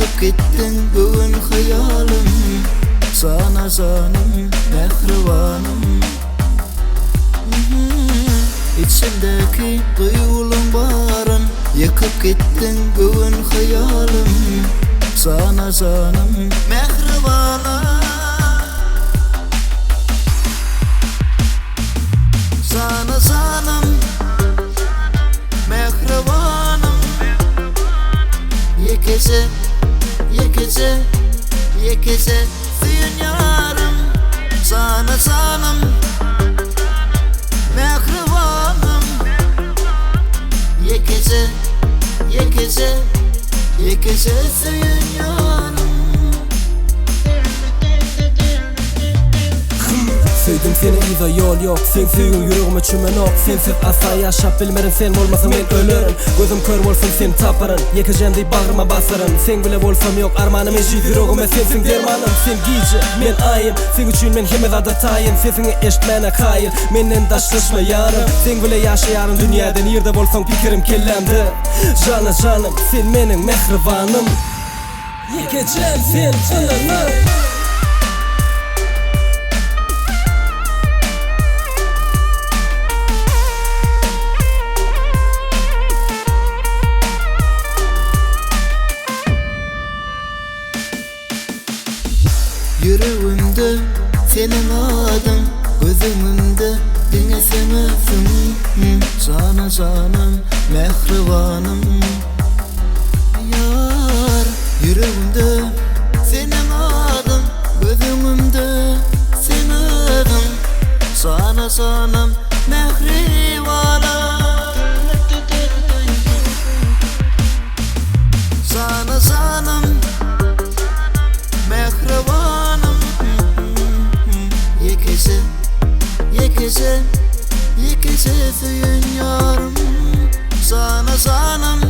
yakıp gittin bugün hayalim. Sana canım, mehribanım. İçimdeki duyulun barın, yakıp gittin bugün hayalim. Sana canım, mehribanım. Sana canım, mehribanım. Yekece, yekece, yekece suyun yarım. Sana canım, mehribanım. Yekece, yekece, yekece suyun yarım. Sevdim seni iza yol yok. Sen sevgin yüreğime çümen ok. Sensiz asla yaşap bilmerim, sen olmasa men ölürüm. Gözüm kör olsun sen taparın, yekeceğim dey bağrıma basarın. Sen bile olsam yok armanım eşi yüreğime, sensin dermanım. Sen giyce, men ayım, sen üçün men hemezada tayın. Sesini eşitmene kayır, menden daşlaşma yarım. Sen bile yaşayarın dünyadan, yerde olsam pikirim kellemdi. Canım canım, sen menin mehribanım. Yekeceğim sen canını. Yüreğimde senin adın, gözümünde dine semesin. Sana canım, mehribanım. Yar, yüreğimde senin adın, gözümünde senin adın. Sana canım, mehribanım. Sana canım, mehribanım. Yekece, yekece, yekece suyun yarım. Sana canım,